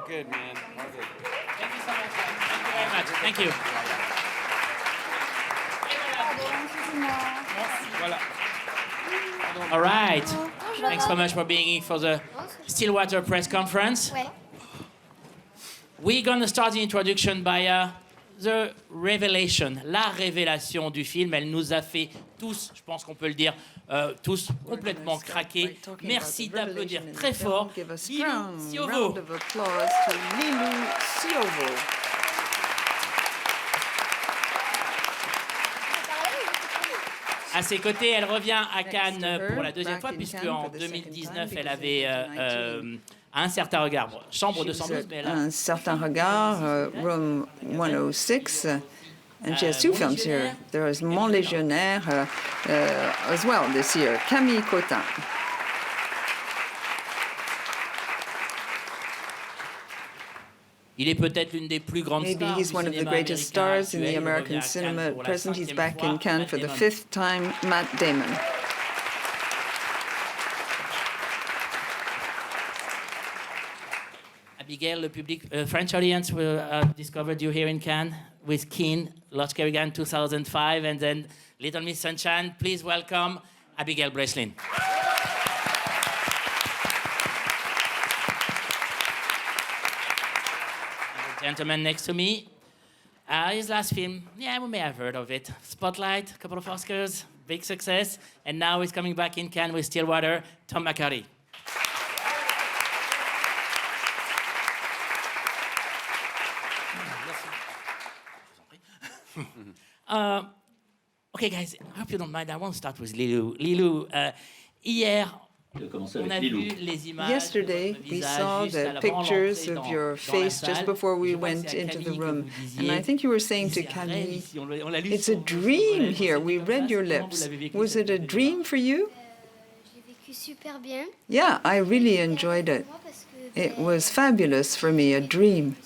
All good, man. All good. Thank you so much. Thank you very much. Thank you. Voilà. All right. Thanks so much for being here for the Stillwater press conference. Ouais. We're going to start the introduction by the revelation, la révélation du film. Elle nous a fait tous, je pense qu'on peut le dire, tous complètement craquer. Merci d'applaudir très fort Lilou CIAUVAUD. À ses côtés, elle revient à Cannes pour la deuxième fois, puisque en 2019, elle avait un certain regard, chambre 212, mais elle a... Un certain regard, room 106, and she has two films here. There is Mon Légionnaire as well this year, Camille COTTIN. Il est peut-être l'une des plus grandes Maybe stars he's one of the greatest stars in the American cinema at present. He's back in Cannes for the 5th time, Matt Damon. Abigail, the public, French audience will discovered you here in Cannes with Keen, Lost Kerrigan 2005, and then Little Miss Sunshine. Please welcome Abigail BRESLIN. The gentleman next to me, his last film, yeah, we may have heard of it. Spotlight, a couple of Oscars, big success, and now he's coming back in Cannes with Stillwater, Tom MCCARTHY. Okay, guys, I hope you don't mind. I want to start with Lilou. Lilou, hier, on a vu les images. Yesterday, we saw the pictures of your face just before we went into the room. And I think you were saying to Camille, it's a dream here. We read your lips. Was it a dream for you? J'ai vécu super bien. Yeah, I really enjoyed it. It was fabulous for me, a dream,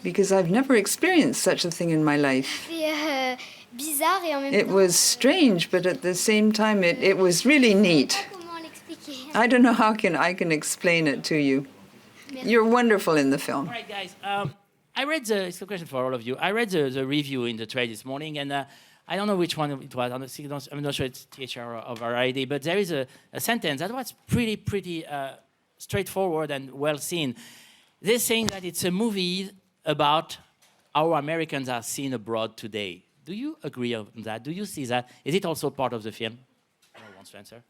because I've never experienced such a thing in my life. C'était bizarre et en même It temps. was strange, but at the same time, it was really neat. Comment l'expliquer? I don't know how I can explain it to you. You're wonderful in the film. All right, guys. I read it's a question for all of you. I read the review in the trade this morning, and I don't know which one it was. I'm not sure it's THR or RID, but there is a sentence that was pretty straightforward and well seen. They're saying that it's a movie about how Americans are seen abroad today. Do you agree on that? Do you see that? Is it also part of the film? No one wants to answer.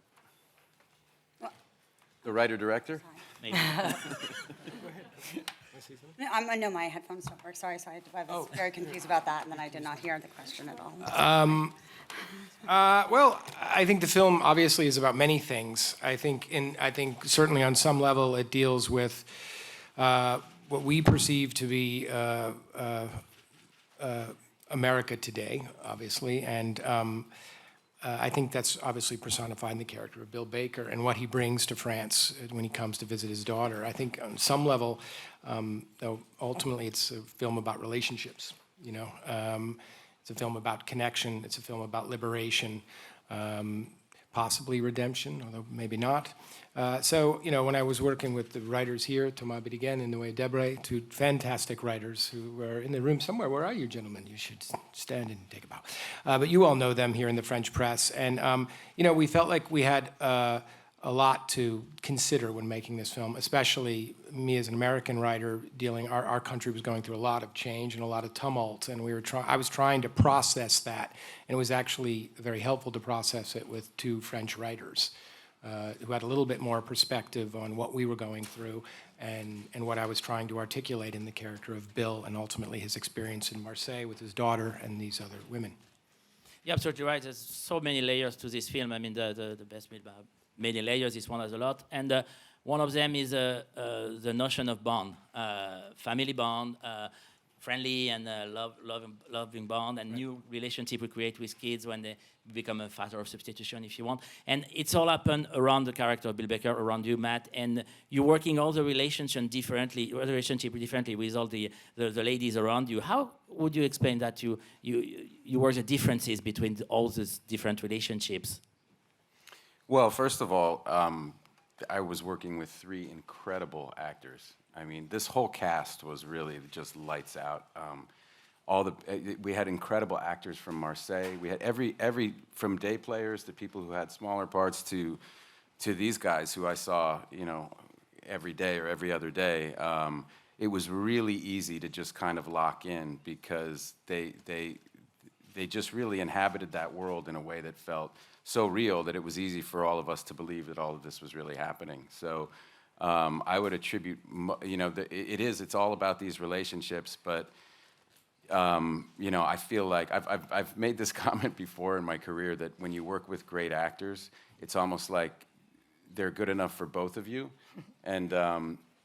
The writer-director? Maybe. No, my headphones don't work. Sorry, I was very confused about that, and then I did not hear the question at all. Well, I think the film obviously is about many things. I think certainly on some level it deals with what we perceive to be America today, obviously, and I think that's obviously personified in the character of Bill Baker and what he brings to France when he comes to visit his daughter. I think on some level, though, ultimately it's a film about relationships, you know. It's a film about connection, it's a film about liberation, possibly redemption, although maybe not. So, you know, when I was working with the writers here, Tom BIDEGAIN and DEBRE, two fantastic writers who were in the room somewhere. Where are you, gentlemen? You should stand and take a bow. But you all know them here in the French press. And, you know, we felt like we had a lot to consider when making this film, especially me as an American writer dealing, our country was going through a lot of change and a lot of tumult, and I was trying to process that, and it was actually very helpful to process it with two French writers who had a little bit more perspective on what we were going through and what I was trying to articulate in the character of Bill and ultimately his experience in Marseille with his daughter and these other women. You're absolutely right. There's so many layers to this film. I mean, the best many layers. This one has a lot. And one of them is the notion of bond, family bond, friendly and loving bond, and new relationship we create with kids when they become a factor of substitution, if you want. And it's all happened around the character of Bill Baker, around you, Matt, and you're working all the relationship differently with all the ladies around you. How would you explain that you work the differences between all these different relationships? Well, first of all, I was working with three incredible actors. I mean, this whole cast was really just lights out. We had incredible actors from Marseille. We had every from day players to people who had smaller parts to these guys who I saw, you know, every day or every other day. It was really easy to just kind of lock in because they just really inhabited that world in a way that felt so real that it was easy for all of us to believe that all of this was really happening. So I would attribute, you know, it's all about these relationships, but you know, I feel like I've made this comment before in my career that when you work with great actors, it's almost like they're good enough for both of you, and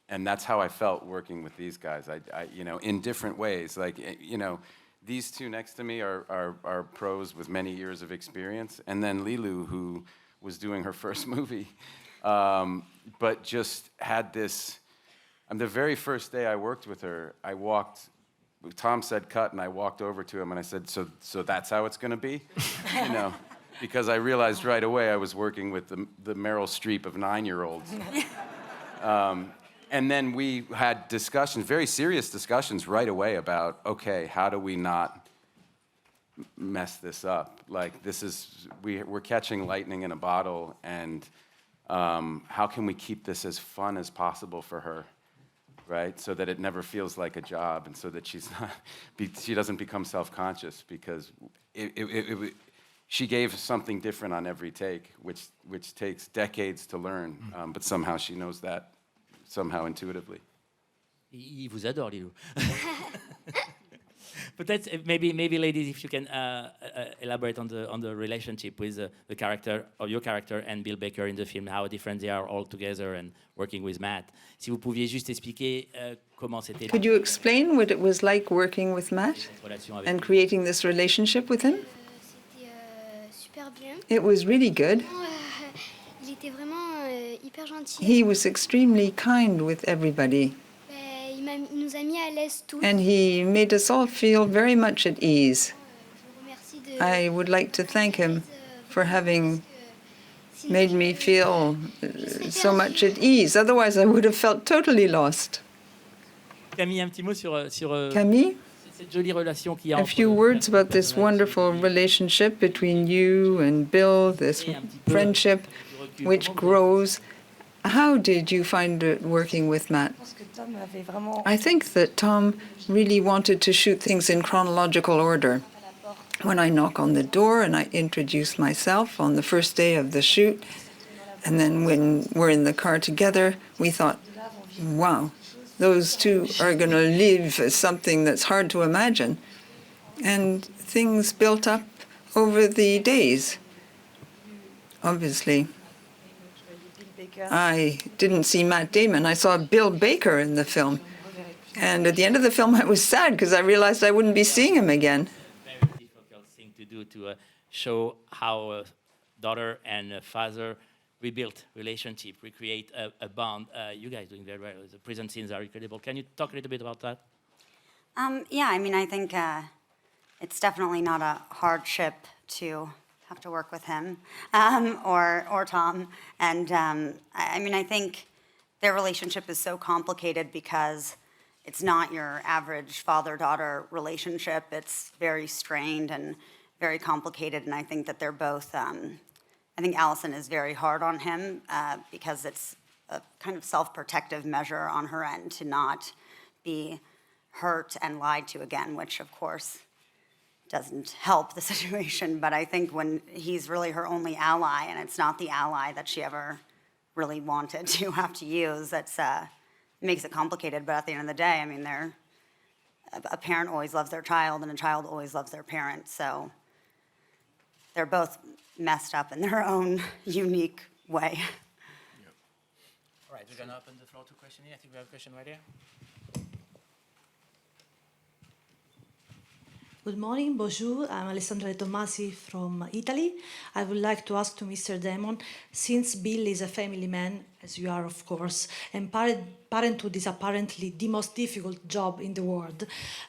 that's how I felt working with these guys. I you know, in different ways. Like, you know, these two next to me are pros with many years of experience, and then Lilou, who was doing her first movie, but just had this. The very first day I worked with her, I walked. Tom said cut, and I walked over to him and I said, so that's how it's going to be? You know, because I realized right away I was working with the Meryl Streep of 9-year-olds. And then we had discussions, very serious discussions right away about, okay, how do we not mess this up? Like, we're catching lightning in a bottle, and how can we keep this as fun as possible for her? Right, so that it never feels like a job, and so that she doesn't become self-conscious, because she gave something different on every take, which takes decades to learn, but somehow she knows that, somehow intuitively. Il vous adore, Lilou. Peut-être, maybe ladies, if you can elaborate on the relationship with the character, or your character, and Bill Baker in the film, how different they are all together and working with Matt. Si vous pouviez juste expliquer comment c'était. Could you explain what it was like working with Matt and creating this relationship with him? C'était super bien. It was really good. Il était vraiment hyper gentil. He was extremely kind with everybody. Il nous a mis à l'aise tous. And he made us all feel very much at ease. I would like to thank him for having made me feel so much at ease. Otherwise, I would have felt totally lost. Camille, un petit mot sur Camille, cette jolie relation qu'il y a a few words about this wonderful relationship between you and Bill, this friendship which grows. How did you find it working with Matt? I think that Tom really wanted to shoot things in chronological order. When I knock on the door and I introduce myself on the first day of the shoot, and then when we're in the car together, we thought, wow, those two are going to live as something that's hard to imagine. And things built up over the days, obviously. I didn't see Matt Damon. I saw Bill Baker in the film. And at the end of the film, I was sad because I realized I wouldn't be seeing him again. Very difficult thing to do, to show how a daughter and a father rebuilt relationship, recreate a bond. You guys doing very well. The prison scenes are incredible. Can you talk a little bit about that? Yeah, I mean, I think it's definitely not a hardship to have to work with him or Tom. And I mean, I think their relationship is so complicated because it's not your average father-daughter relationship. It's very strained and very complicated. And I think that they're both, I think Allison is very hard on him because it's a kind of self-protective measure on her end to not be hurt and lied to again, which of course doesn't help the situation, but I think when he's really her only ally, and it's not the ally that she ever really wanted to have to use, that's makes it complicated. But at the end of the day, I mean, a parent always loves their child, and a child always loves their parent. So they're both messed up in their own unique way. Yep. All right, we're gonna open the floor to questions. I think we have a question right here. Good morning, bonjour. I'm Alessandra Tommasi from Italy. I would like to ask to Mr. Damon, since Bill is a family man, as you are, of course, and parenthood is apparently the most difficult job in the world,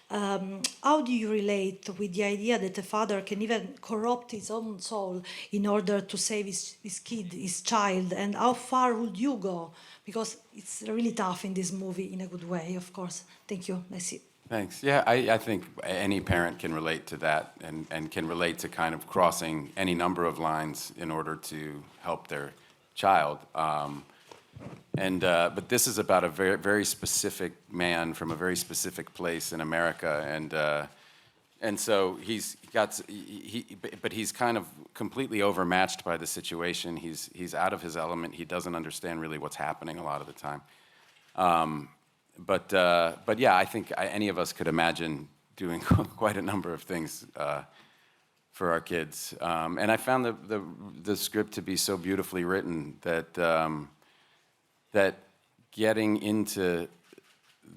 how do you relate with the idea that a father can even corrupt his own soul in order to save his kid, his child, and how far would you go? Because it's really tough in this movie in a good way, of course. Thank you. Merci. Thanks. Yeah, I think any parent can relate to that and can relate to kind of crossing any number of lines in order to help their child. But this is about a very, very specific man from a very specific place in America, and so but he's kind of completely overmatched by the situation. He's out of his element. He doesn't understand really what's happening a lot of the time. But yeah, I think any of us could imagine doing quite a number of things for our kids. And I found the script to be so beautifully written that that getting into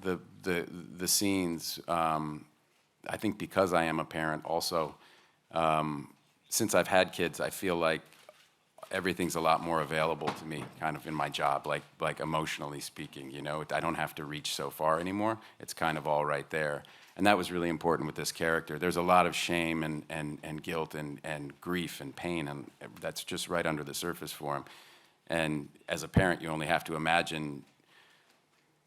the scenes, I think because I am a parent also, since I've had kids, I feel like everything's a lot more available to me kind of in my job, like emotionally speaking, you know. I don't have to reach so far anymore. It's kind of all right there. And that was really important with this character. There's a lot of shame and guilt and grief and pain, and that's just right under the surface for him. And as a parent, you only have to imagine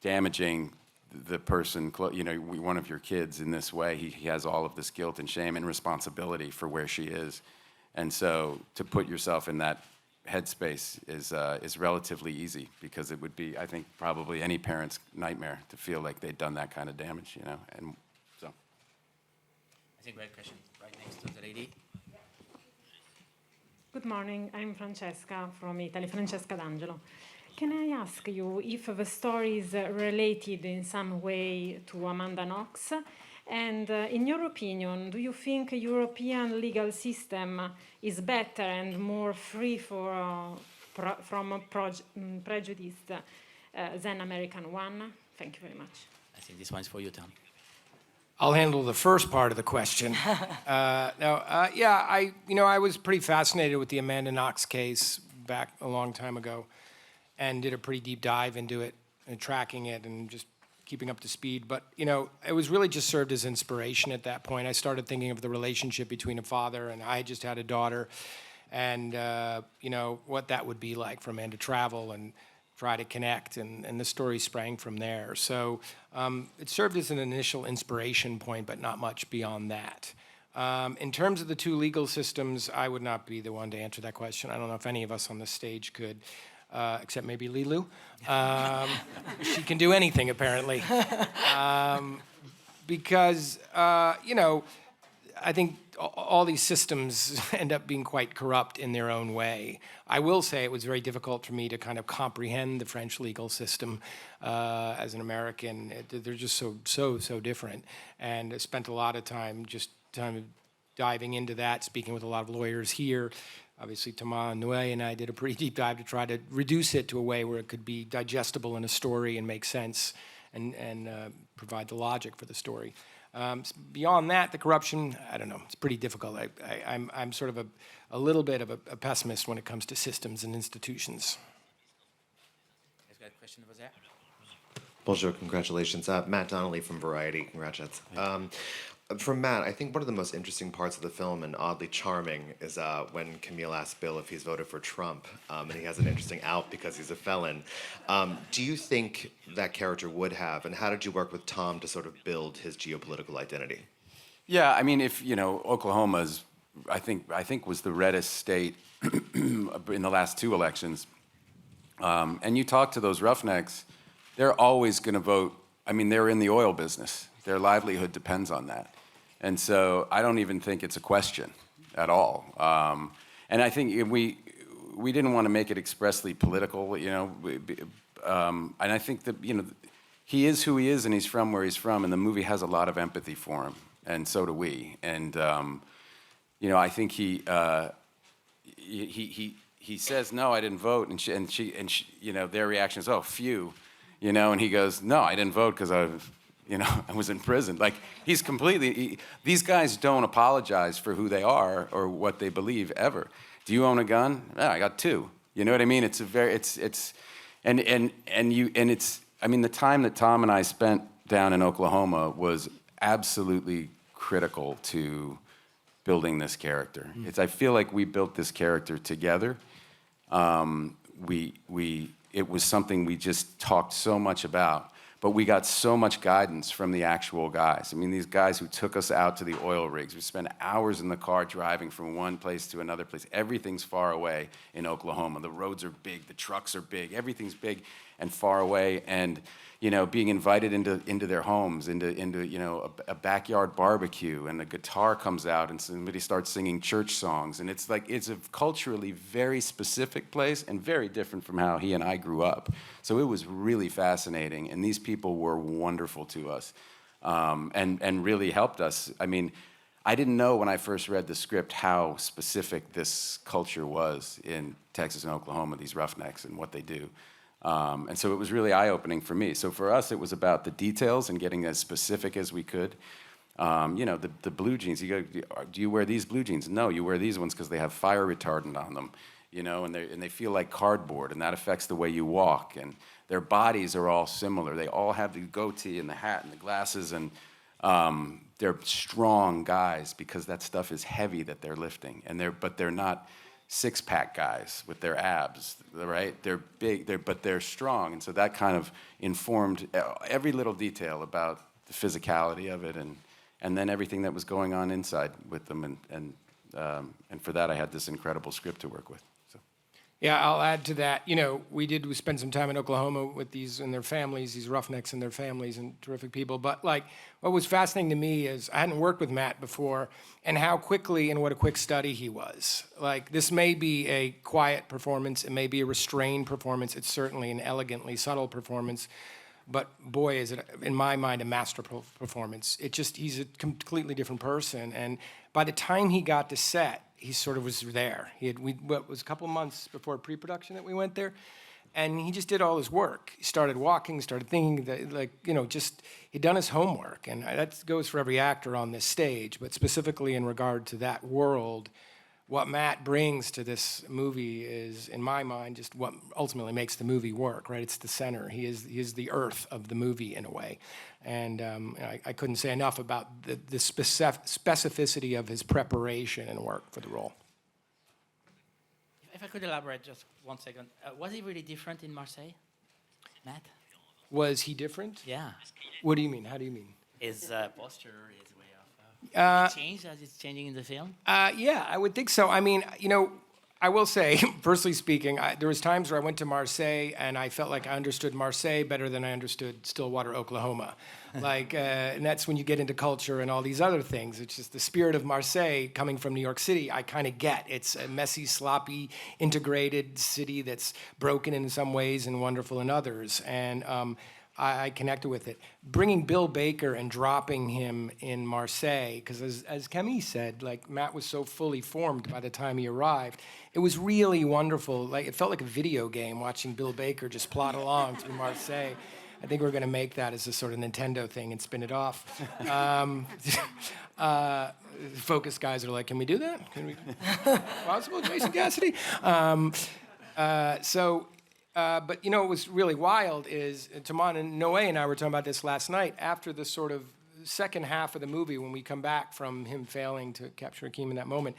damaging the person, you know, one of your kids in this way. He has all of this guilt and shame and responsibility for where she is. And so to put yourself in that headspace is relatively easy, because it would be, I think, probably any parent's nightmare to feel like they'd done that kind of damage, you know. And so I think we have a question right next to the lady. Good morning, I'm Francesca from Italy, Francesca D'Angelo. Can I ask you if the story is related in some way to Amanda Knox? And in your opinion, do you think European legal system is better and more free from prejudice than American one? Thank you very much. I think this one's for you, Tom. I'll handle the first part of the question. Yeah, I was pretty fascinated with the Amanda Knox case back a long time ago, and did a pretty deep dive into it and tracking it and just keeping up to speed. But, you know, it was really just served as inspiration at that point. I started thinking of the relationship between a father, and I just had a daughter, and, you know, what that would be like for a man to travel and try to connect, and the story sprang from there. So it served as an initial inspiration point, but not much beyond that. In terms of the two legal systems, I would not be the one to answer that question. I don't know if any of us on the stage could, except maybe Lilou. She can do anything, apparently. Because, you know, I think all these systems end up being quite corrupt in their own way. I will say it was very difficult for me to kind of comprehend the French legal system as an American. They're just so different. And I spent a lot of time just diving into that, speaking with a lot of lawyers here. Obviously, Thomas Noué and I did a pretty deep dive to try to reduce it to a way where it could be digestible in a story and make sense and provide the logic for the story. Beyond that, the corruption, I don't know, it's pretty difficult. I'm sort of a little bit of a pessimist when it comes to systems and institutions. There's got a question over there. Bonjour, congratulations. Matt Donnelly from Variety, congrats. For Matt, I think one of the most interesting parts of the film, and oddly charming, is when Camille asks Bill if he's voted for Trump, and he has an interesting out because he's a felon. Do you think that character would have, and how did you work with Tom to sort of build his geopolitical identity? Yeah, I mean, if, you know, Oklahoma's, I think was the reddest state in the last two elections. And you talk to those roughnecks, they're always going to vote. I mean, they're in the oil business. Their livelihood depends on that. And so I don't even think it's a question at all. And I think we didn't want to make it expressly political, you know. And I think that, you know, he is who he is and he's from where he's from, and the movie has a lot of empathy for him, and so do we. And, you know, I think he says, no, I didn't vote, and she, you know, their reaction is, oh, phew, you know, and he goes, no, I didn't vote because you know, and was in prison. Like, he's completely, these guys don't apologize for who they are or what they believe ever. Do you own a gun? Yeah, I got 2. You know what I mean? It's a very, I mean, the time that Tom and I spent down in Oklahoma was absolutely critical to building this character. I feel like we built this character together. It was something we just talked so much about, but we got so much guidance from the actual guys. I mean, these guys who took us out to the oil rigs. We spent hours in the car driving from one place to another place. Everything's far away in Oklahoma. The roads are big, the trucks are big, everything's big and far away. And, you know, being invited into their homes, into you know, a backyard barbecue, and the guitar comes out and somebody starts singing church songs. And it's like, it's a culturally very specific place and very different from how he and I grew up. So it was really fascinating, and these people were wonderful to us, and really helped us. I mean, I didn't know when I first read the script how specific this culture was in Texas and Oklahoma, these roughnecks and what they do. And so it was really eye-opening for me. So for us, it was about the details and getting as specific as we could. You know, the blue jeans, you go, do you wear these blue jeans? No, you wear these ones because they have fire retardant on them, you know, and they feel like cardboard, and that affects the way you walk. And their bodies are all similar. They all have the goatee and the hat and the glasses, and they're strong guys because that stuff is heavy that they're lifting. But they're not six-pack guys with their abs, right? They're big, but they're strong. And so that kind of informed every little detail about the physicality of it, and then everything that was going on inside with them. And for that, I had this incredible script to work with. So. Yeah, I'll add to that. You know, we spend some time in Oklahoma with these and their families, these roughnecks and their families, and terrific people. But like, what was fascinating to me is I hadn't worked with Matt before, and how quickly and what a quick study he was. Like, this may be a quiet performance, it may be a restrained performance, it's certainly an elegantly subtle performance, but boy, is it, in my mind, a masterful performance. He's a completely different person, and by the time he got to set, he sort of was there. It was a couple months before pre-production that we went there, and he just did all his work. He started walking, started thinking, that, like, you know, just he'd done his homework, and that goes for every actor on this stage, but specifically in regard to that world, what Matt brings to this movie is, in my mind, just what ultimately makes the movie work, right? It's the center. He is the earth of the movie in a way. And I couldn't say enough about the specificity of his preparation and work for the role. If I could elaborate just 1 second. Was he really different in Marseille, Matt? Was he different? Yeah. What do you mean? How do you mean? His posture, his way of... changed as it's changing in the film? Yeah, I would think so. I mean, you know, I will say, personally speaking, there was times where I went to Marseille and I felt like I understood Marseille better than I understood Stillwater, Oklahoma. Like, and that's when you get into culture and all these other things. It's just the spirit of Marseille coming from New York City, I kind of get. It's a messy, sloppy, integrated city that's broken in some ways and wonderful in others. And I connected with it. Bringing Bill Baker and dropping him in Marseille, because as Camille said, like, Matt was so fully formed by the time he arrived. It was really wonderful. Like, it felt like a video game watching Bill Baker just plod along through Marseille. I think we're going to make that as a sort of Nintendo thing and spin it off. Focus guys are like, can we do that? Can we? Possible, Jason Cassidy? But, you know, what was really wild is, Damon and Noé and I were talking about this last night, after the sort of second half of the movie, when we come back from him failing to capture Hakeem in that moment,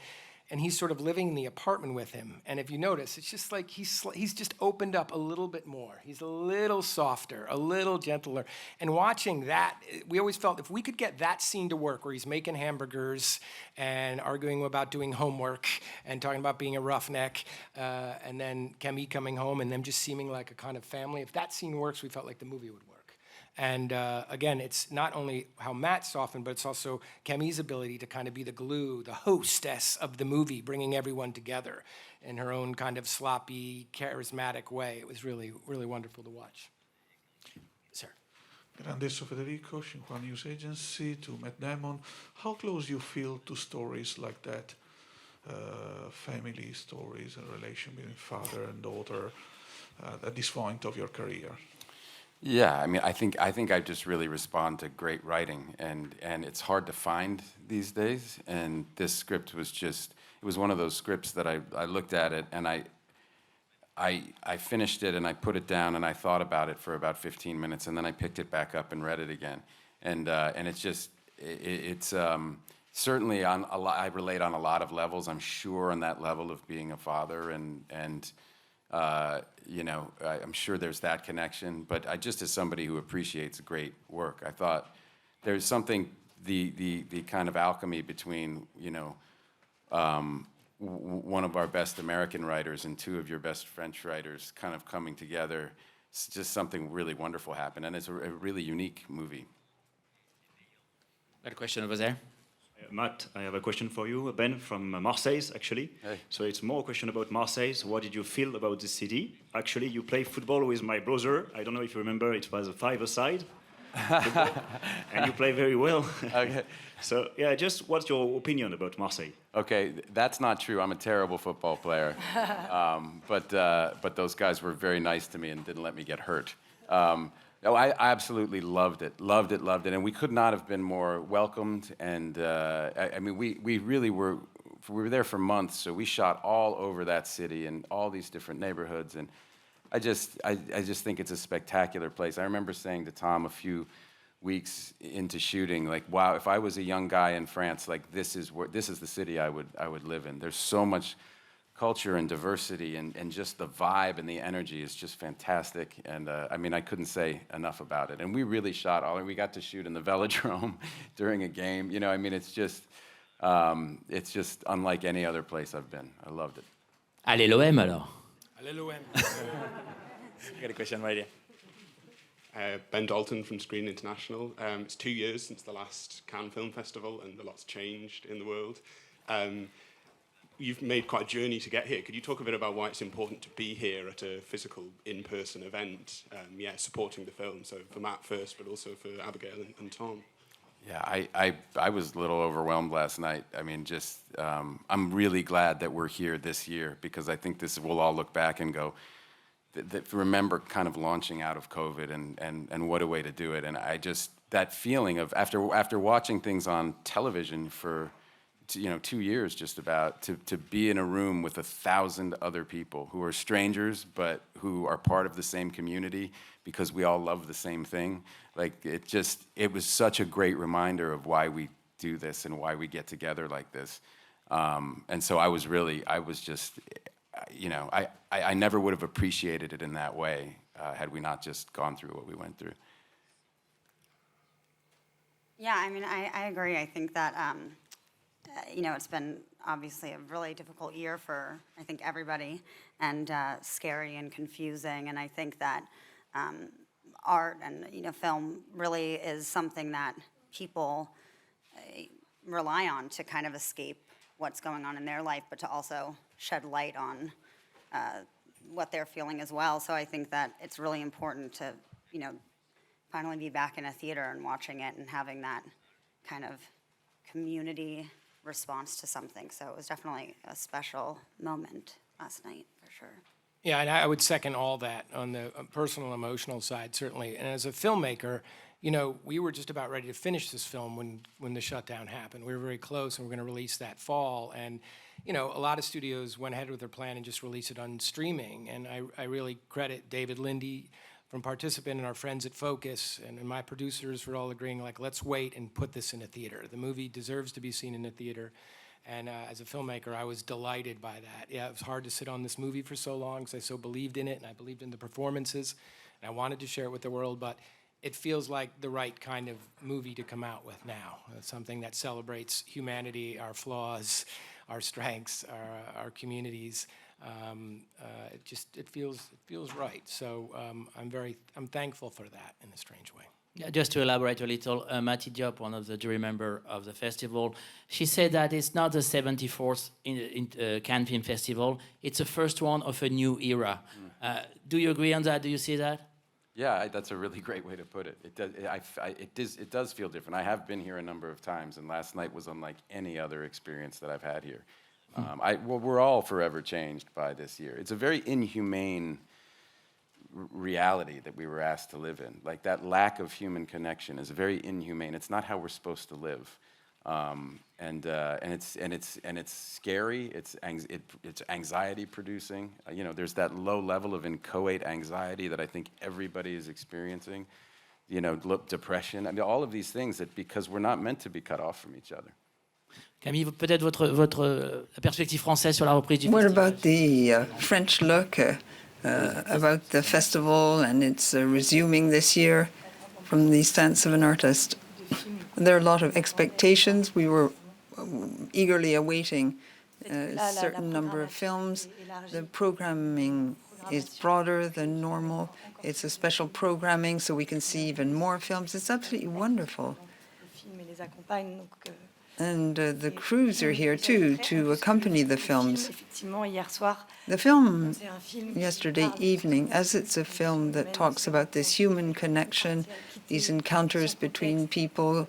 and he's sort of living in the apartment with him. And if you notice, it's just like he's just opened up a little bit more. He's a little softer, a little gentler. And watching that, we always felt if we could get that scene to work, where he's making hamburgers and arguing about doing homework and talking about being a roughneck, and then Camille coming home and them just seeming like a kind of family, if that scene works, we felt like the movie would work. And again, it's not only how Matt softened, but it's also Camille's ability to kind of be the glue, the hostess of the movie, bringing everyone together in her own kind of sloppy, charismatic way. It was really, really wonderful to watch. Sir. Adesso Federico, Xinhua News Agency, to Matt Damon. How close you feel to stories like that? Family stories, a relation between father and daughter at this point of your career? Yeah, I mean, I think I just really respond to great writing, and it's hard to find these days. And this script was just, it was one of those scripts that I looked at it and I finished it and I put it down and I thought about it for about 15 minutes and then I picked it back up and read it again. And it's just, it's certainly on a lot, I relate on a lot of levels. I'm sure on that level of being a father and you know, I'm sure there's that connection, but I just, as somebody who appreciates great work, I thought there's something, the kind of alchemy between, you know, one of our best American writers and two of your best French writers kind of coming together. It's just something really wonderful happened, and it's a really unique movie. Got a question over there. Matt, I have a question for you. Ben from Marseille, actually. Hey. So it's more a question about Marseille. So what did you feel about the city? Actually, you play football with my brother. I don't know if you remember, it was a five-a-side. And you play very well. Okay. So, yeah, just what's your opinion about Marseille? Okay, that's not true. I'm a terrible football player. But those guys were very nice to me and didn't let me get hurt. No, I absolutely loved it, and we could not have been more welcomed. And I mean, we really were. We were there for months, so we shot all over that city and all these different neighborhoods. And I just think it's a spectacular place. I remember saying to Tom a few weeks into shooting, like, wow, if I was a young guy in France, like this is the city I would live in. There's so much culture and diversity and just the vibe and the energy is just fantastic. And I mean, I couldn't say enough about it. And we really shot we got to shoot in the velodrome during a game. You know, I mean, it's just unlike any other place I've been. I loved it. Allez l'OM alors. Allez l'OM. I got a question right here. Ben Dalton from Screen International. It's 2 years since the last Cannes Film Festival and a lot's changed in the world. You've made quite a journey to get here. Could you talk a bit about why it's important to be here at a physical, in-person event, supporting the film? So for Matt first, but also for Abigail and Tom. Yeah, I was a little overwhelmed last night. I mean, just I'm really glad that we're here this year because I think we'll all look back and go, remember kind of launching out of COVID and what a way to do it. And I just, that feeling of after watching things on television for 2 years just about, to be in a room with 1,000 other people who are strangers but who are part of the same community because we all love the same thing. Like it was such a great reminder of why we do this and why we get together like this. And so I was just, I never would have appreciated it in that way had we not just gone through what we went through. Yeah, I mean, I agree. I think that, it's been obviously a really difficult year for, I think, everybody, and scary and confusing. And I think that art and, film really is something that people rely on to kind of escape what's going on in their life, but to also shed light on what they're feeling as well. So I think that it's really important to, finally be back in a theater and watching it and having that kind of community response to something. So it was definitely a special moment last night, for sure. Yeah, and I would second all that on the personal, emotional side, certainly. And as a filmmaker, we were just about ready to finish this film when the shutdown happened. We were very close, and we're going to release that fall. And, a lot of studios went ahead with their plan and just released it on streaming. And I really credit David Lindy from Participant and our friends at Focus, and my producers were all agreeing, like, let's wait and put this in a theater. The movie deserves to be seen in a theater. And as a filmmaker, I was delighted by that. Yeah, it was hard to sit on this movie for so long because I so believed in it, and I believed in the performances, and I wanted to share it with the world, but it feels like the right kind of movie to come out with now. It's something that celebrates humanity, our flaws, our strengths, our communities. It feels right. So I'm thankful for that in a strange way. Yeah, just to elaborate a little, Mati Diop, one of the jury members of the festival, she said that it's not the 74th Cannes Film Festival, it's the first one of a new era. Do you agree on that? Do you see that? Yeah, that's a really great way to put it. It does feel different. I have been here a number of times, and last night was unlike any other experience that I've had here. We're all forever changed by this year. It's a very inhumane reality that we were asked to live in. Like that lack of human connection is very inhumane. It's not how we're supposed to live, and it's scary. It's anxiety producing. You know, there's that low level of inchoate anxiety that I think everybody is experiencing. You know, depression. I mean, all of these things that because we're not meant to be cut off from each other. Camille, peut-être la perspective française sur la reprise du What festival. about the French look about the festival and its resuming this year from the stance of an artist? There are a lot of expectations. We were eagerly awaiting a certain number of films. The programming is broader than normal. It's a special programming, so we can see even more films. It's absolutely wonderful. And the crews are here, too, to accompany the films. The film yesterday evening, as it's a film that talks about this human connection, these encounters between people,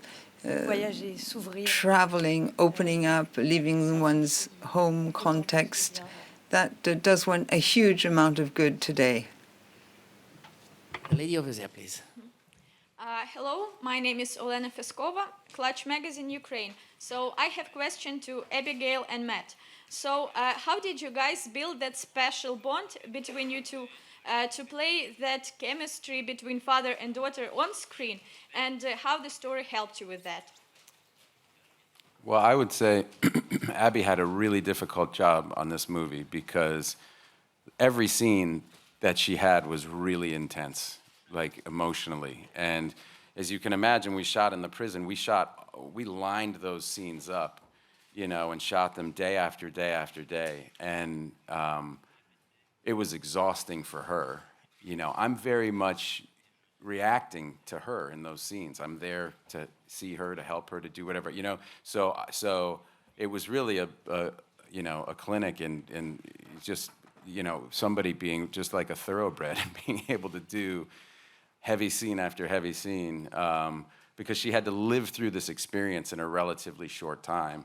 traveling, opening up, leaving one's home context, that does one a huge amount of good today. The lady over there, please. Hello, my name is Olena Feskova, Clutch Magazine, Ukraine. So I have a question to Abigail and Matt. So how did you guys build that special bond between you two to play that chemistry between father and daughter on screen? And how the story helped you with that? Well, I would say Abby had a really difficult job on this movie because every scene that she had was really intense, like emotionally. And as you can imagine, we shot in the prison. We lined those scenes up, you know, and shot them day after day after day. And it was exhausting for her. You know, I'm very much reacting to her in those scenes. I'm there to see her, to help her, to do whatever, you know. So it was really a clinic and just, you know, somebody being just like a thoroughbred and being able to do heavy scene after heavy scene, because she had to live through this experience in a relatively short time.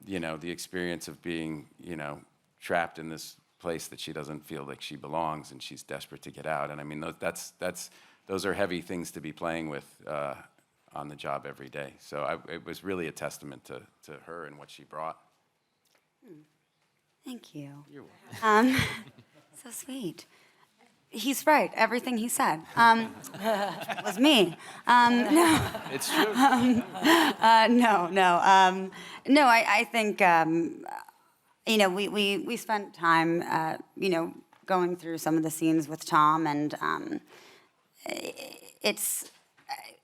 You know, the experience of being, you know, trapped in this place that she doesn't feel like she belongs, and she's desperate to get out. And I mean, those are heavy things to be playing with on the job every day. So it was really a testament to her and what she brought. Thank you. You're welcome. So sweet. He's right. Everything he said was me. No. It's true. No. I think you know, we spent time you know, going through some of the scenes with Tom, and it's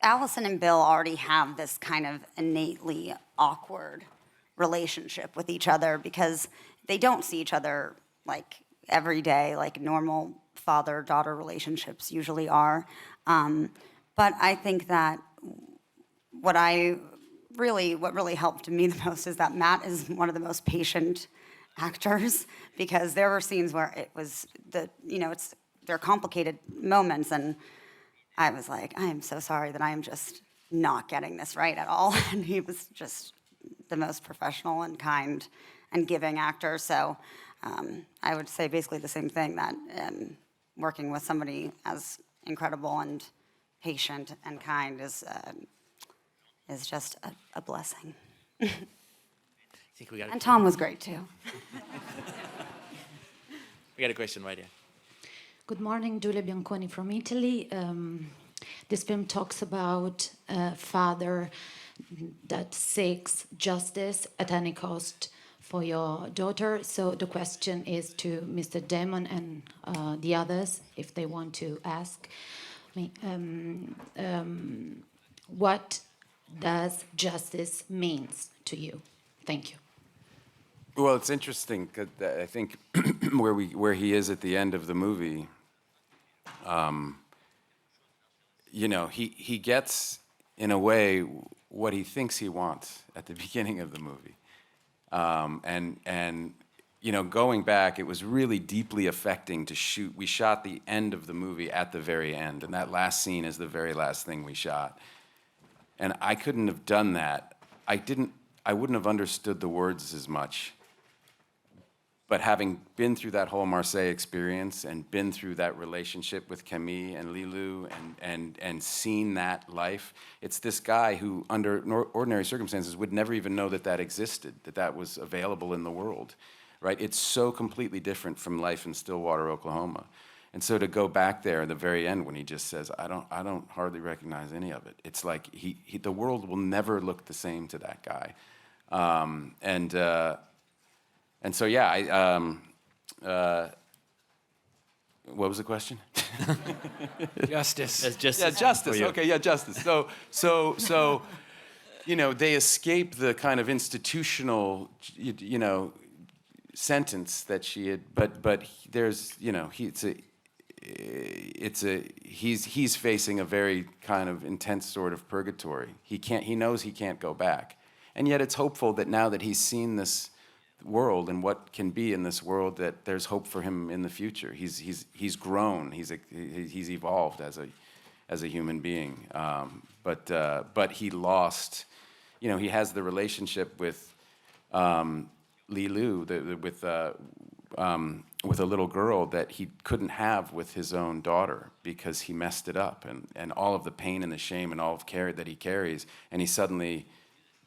Allison and Bill already have this kind of innately awkward relationship with each other because they don't see each other like every day, like normal father-daughter relationships usually are. But I think that what really helped me the most is that Matt is one of the most patient actors, because there were scenes where it was they're complicated moments, and I was like, I am so sorry that I am just not getting this right at all. And he was just the most professional and kind and giving actor. So I would say basically the same thing, that working with somebody as incredible and patient and kind is just a blessing. And Tom was great too. We got a question right here. Good morning, Giulia Bianconi from Italy. This film talks about a father that seeks justice at any cost for your daughter. So the question is to Mr. Damon and the others, if they want to ask me, what does justice means to you? Thank you. Well, it's interesting because I think where he is at the end of the movie, you know, he gets in a way what he thinks he wants at the beginning of the movie, and you know, going back, it was really deeply affecting to shoot. We shot the end of the movie at the very end, and that last scene is the very last thing we shot. And I couldn't have done that. I wouldn't have understood the words as much. but having been through that whole Marseille experience and been through that relationship with Camille and Lilou and seen that life, it's this guy who, under ordinary circumstances, would never even know that that existed, that that was available in the world, right? It's so completely different from life in Stillwater, Oklahoma. And so to go back there at the very end when he just says, I don't hardly recognize any of it. It's like the world will never look the same to that guy. And so, yeah, what was the question? Justice. Justice. Yeah, justice. Okay, yeah, justice. So, you know, they escape the kind of institutional, you know, sentence that she had, but there's, you know, he's facing a very kind of intense sort of purgatory. He knows he can't go back, and yet it's hopeful that now that he's seen this world and what can be in this world, that there's hope for him in the future. He's grown. He's evolved as a human being. But he lost. You know, he has the relationship with Lilou, with a little girl that he couldn't have with his own daughter because he messed it up, and all of the pain and the shame and all of care that he carries, and he suddenly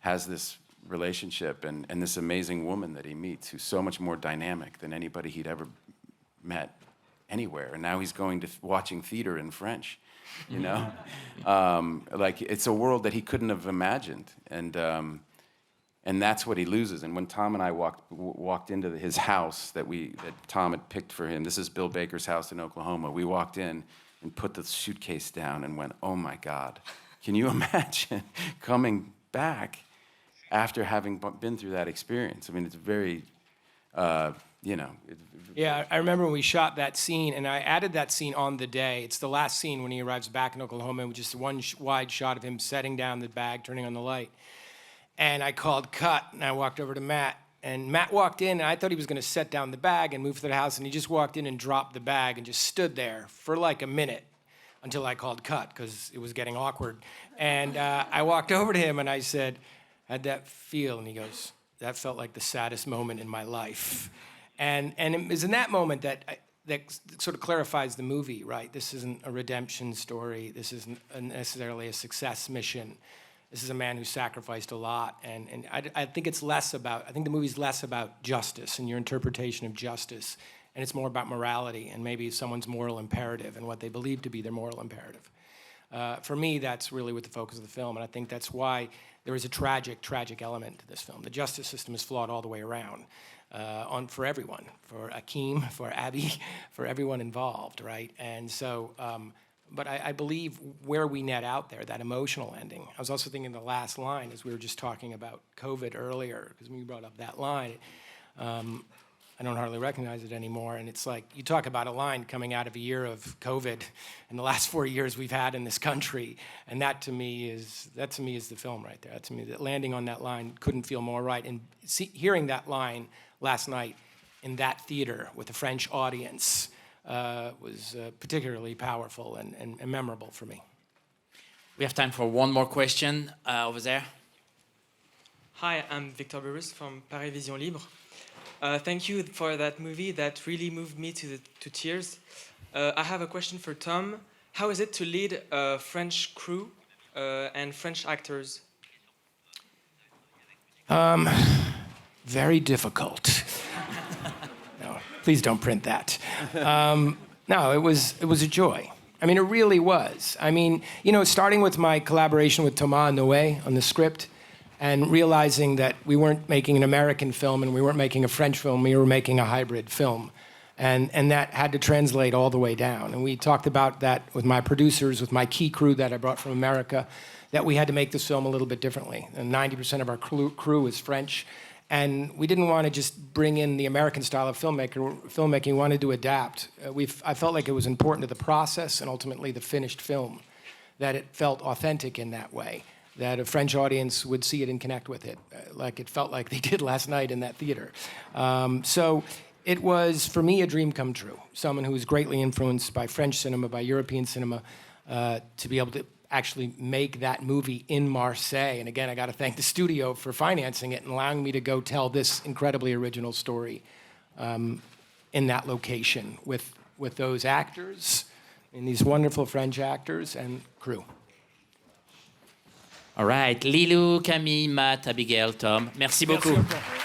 has this relationship and this amazing woman that he meets who's so much more dynamic than anybody he'd ever met anywhere. And now he's going to watching theater in French, you know? Like, it's a world that he couldn't have imagined. And that's what he loses. And when Tom and I walked into his house that Tom had picked for him, this is Bill Baker's house in Oklahoma, we walked in and put the suitcase down and went, oh my God, can you imagine coming back after having been through that experience? I mean, it's very, you know. Yeah, I remember when we shot that scene, and I added that scene on the day. It's the last scene when he arrives back in Oklahoma, with just one wide shot of him setting down the bag, turning on the light. And I called cut, and I walked over to Matt. And Matt walked in, and I thought he was going to set down the bag and move to the house, and he just walked in and dropped the bag and just stood there for like a minute until I called cut, because it was getting awkward. And I walked over to him, and I said, how'd that feel? And he goes, that felt like the saddest moment in my life. And it was in that moment that sort of clarifies the movie, right? This isn't a redemption story. This isn't necessarily a success mission. This is a man who sacrificed a lot. And I think it's less about, I think the movie's less about justice and your interpretation of justice. And it's more about morality and maybe someone's moral imperative and what they believe to be their moral imperative. For me, that's really what the focus of the film. And I think that's why there is a tragic element to this film. The justice system is flawed all the way around, for everyone, for Akeem, for Abby, for everyone involved, right? And so, but I believe where we net out there, that emotional ending. I was also thinking the last line, as we were just talking about COVID earlier, because when you brought up that line, I don't hardly recognize it anymore. And it's like, you talk about a line coming out of a year of COVID and the last 4 years we've had in this country. And that to me is the film right there. That to me, that landing on that line couldn't feel more right. And hearing that line last night in that theater with a French audience was particularly powerful and memorable for me. We have time for one more question over there. Hi, I'm Victor Burus from Paris Vision Libre. Thank you for that movie. That really moved me to tears. I have a question for Tom. How is it to lead a French crew and French actors? Very difficult. No, please don't print that. No, it was a joy. I mean, it really was. I mean, you know, starting with my collaboration with Thomas Noé on the script, and realizing that we weren't making an American film and we weren't making a French film, we were making a hybrid film. And that had to translate all the way down. And we talked about that with my producers, with my key crew that I brought from America, that we had to make this film a little bit differently. And 90% of our crew is French. And we didn't want to just bring in the American style of filmmaking. We wanted to adapt. I felt like it was important to the process and ultimately the finished film, that it felt authentic in that way, that a French audience would see it and connect with it, like it felt like they did last night in that theater. So it was, for me, a dream come true. Someone who was greatly influenced by French cinema, by European cinema, to be able to actually make that movie in Marseille. And again, I got to thank the studio for financing it and allowing me to go tell this incredibly original story in that location with those actors, and these wonderful French actors and crew. All right, Lilou, Camille, Matt, Abigail, Tom, merci beaucoup. Merci beaucoup.